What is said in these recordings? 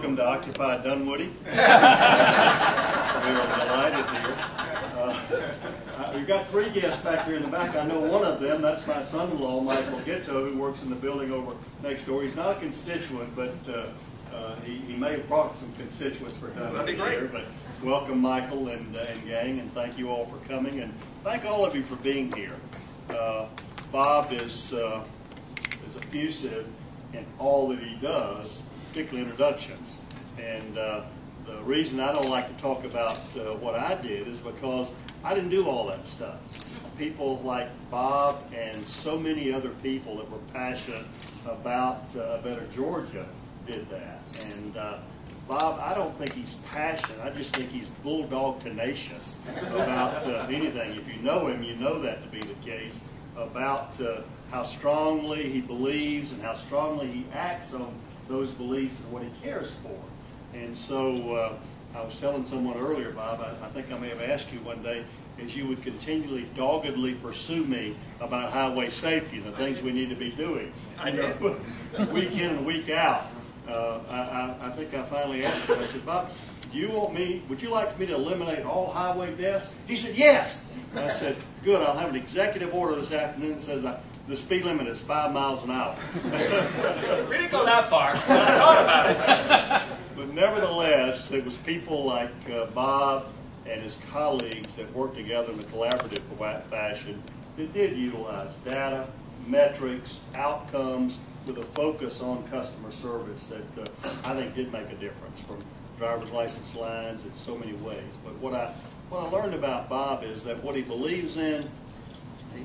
welcome to Occupy Dunwoody. We are delighted here. We've got three guests back here in the back. I know one of them. That's my son-in-law, Michael Gitto, who works in the building over next door. He's not a constituent, but he may have brought some constituents for Dunwoody here. But welcome, Michael and gang, and thank you all for coming, and thank all of you for being here. Bob is effusive in all that he does, particularly introductions. And the reason I don't like to talk about what I did is because I didn't do all that stuff. People like Bob and so many other people that were passionate about a better Georgia did that. And Bob, I don't think he's passionate. I just think he's bulldog tenacious about anything. If you know him, you know that to be the case, about how strongly he believes and how strongly he acts on those beliefs and what he cares for. And so I was telling someone earlier, Bob, I think I may have asked you one day, as you would continually doggedly pursue me about highway safety and the things we need to be doing. I know. Week in and week out. I think I finally asked him, I said, Bob, would you like me to eliminate all highway deaths? He said, yes. I said, good, I'll have an executive order this afternoon that says the speed limit is 5 miles an hour. We didn't go that far, but I thought about it. But nevertheless, it was people like Bob and his colleagues that worked together in a collaborative fashion that did utilize data, metrics, outcomes, with a focus on customer service that I think did make a difference, from driver's license lines in so many ways. But what I learned about Bob is that what he believes in,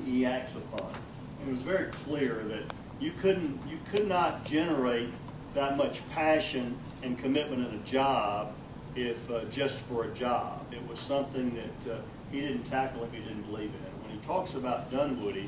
he acts upon. And it was very clear that you could not generate that much passion and commitment in a job if just for a job. It was something that he didn't tackle if he didn't believe in it. When he talks about Dunwoody,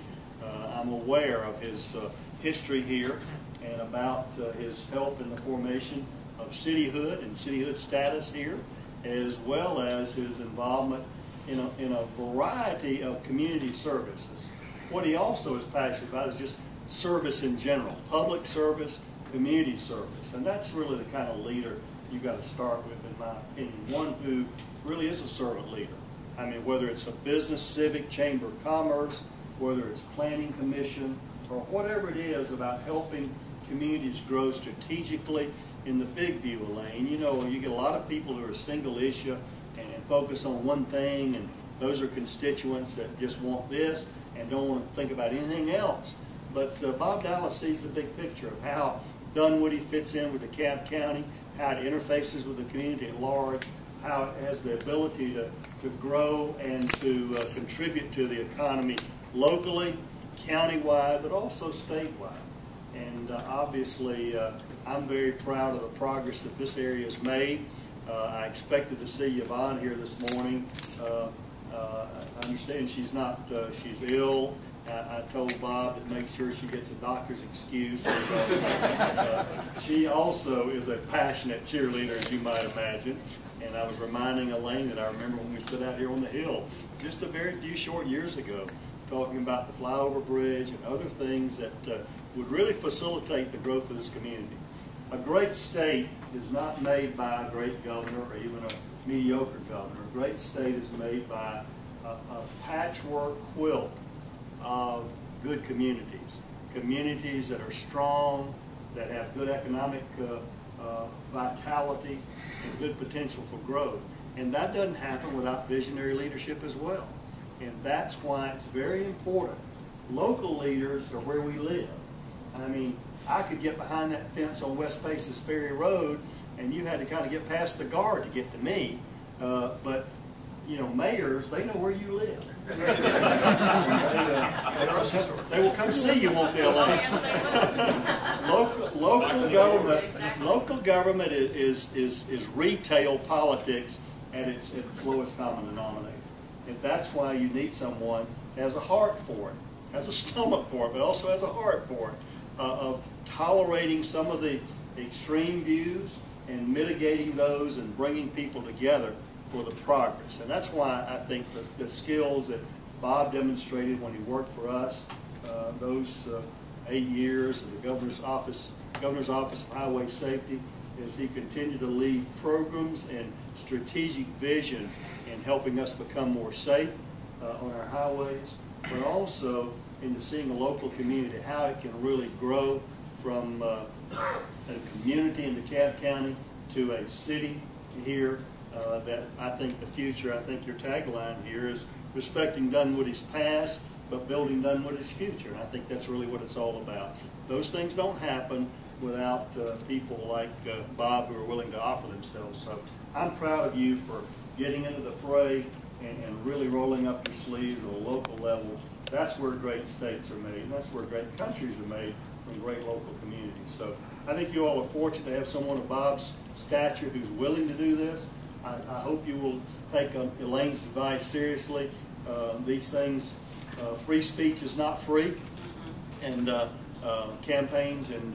I'm aware of his history here and about his help in the formation of cityhood and cityhood status here, as well as his involvement in a variety of community services. What he also is passionate about is just service in general, public service, community service, and that's really the kind of leader you've got to start with, in my opinion. One who really is a servant leader. I mean, whether it's a business, civic, chamber of commerce, whether it's planning commission, or whatever it is about helping communities grow strategically in the big view lane. You know, you get a lot of people who are single issue and focus on one thing, and those are constituents that just want this and don't want to think about anything else. But Bob Dallas sees the big picture of how Dunwoody fits in with DeKalb County, how it interfaces with the community at large, how it has the ability to grow and to contribute to the economy locally, countywide, but also statewide. And obviously, I'm very proud of the progress that this area has made. I expected to see Yvonne here this morning. I understand she's ill. I told Bob to make sure she gets a doctor's excuse. She also is a passionate cheerleader, as you might imagine. And I was reminding Elaine that I remember when we stood out here on the hill just a very few short years ago, talking about the flyover bridge and other things that would really facilitate the growth of this community. A great state is not made by a great governor or even a mediocre governor. A great state is made by a patchwork quilt of good communities. Communities that are strong, that have good economic vitality and good potential for growth. And that doesn't happen without visionary leadership as well. And that's why it's very important. Local leaders are where we live. I mean, I could get behind that fence on West Paces Ferry Road, and you had to kind of get past the guard to get to me. But you know, mayors, they know where you live. They will come see you, won't they, Elaine? Local government is retail politics at its lowest common denominator. And that's why you need someone that has a heart for it, has a stomach for it, but also has a heart for it, of tolerating some of the extreme views and mitigating those and bringing people together for the progress. And that's why I think the skills that Bob demonstrated when he worked for us, those 8 years in the governor's office Governor's Office of Highway Safety as he continued to lead programs and strategic vision in helping us become more safe on our highways, but also into seeing a local community, how it can really grow from a community in DeKalb County to a city here. That I think the future, I think your tagline here is respecting Dunwoody's past, but building Dunwoody's future. And I think that's really what it's all about. Those things don't happen without people like Bob who are willing to offer themselves. So I'm proud of you for getting into the fray and really rolling up your sleeves at a local level. That's where great states are made, and that's where great countries are made, from great local communities. So I think you all are fortunate to have someone of Bob's stature who's willing to do this. I hope you will take Elaine's advice seriously. These things, free speech is not free, and campaigns and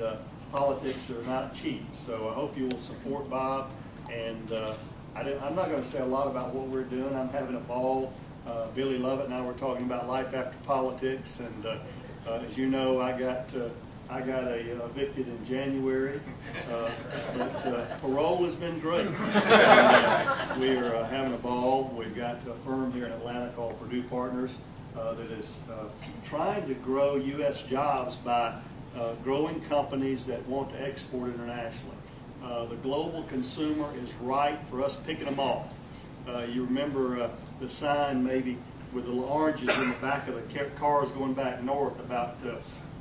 politics are not cheap. So I hope you will support Bob. And I'm not going to say a lot about what we're doing. I'm having a ball. Billy Lovett and I were talking about life after politics, and as you know, I got evicted in January, but parole has been great. We are having a ball. We've got a firm here in Atlanta called Perdue Partners that is trying to grow U.S. jobs by growing companies that want to export internationally. The global consumer is right for us picking them off. You remember the sign maybe with the oranges in the back of the cars going back north about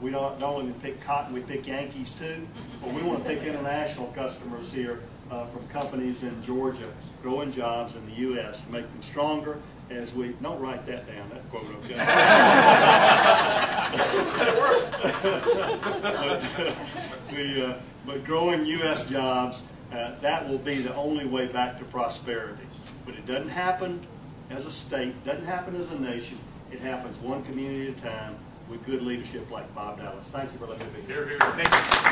we don't only pick cotton, we pick Yankees too. But we want to pick international customers here from companies in Georgia, growing jobs in the U.S. to make them stronger as we, don't write that down, that quote, okay? But growing U.S. jobs, that will be the only way back to prosperity. But it doesn't happen as a state, doesn't happen as a nation. It happens one community at a time with good leadership like Bob Dallas. Thank you for letting me be here. Thank you.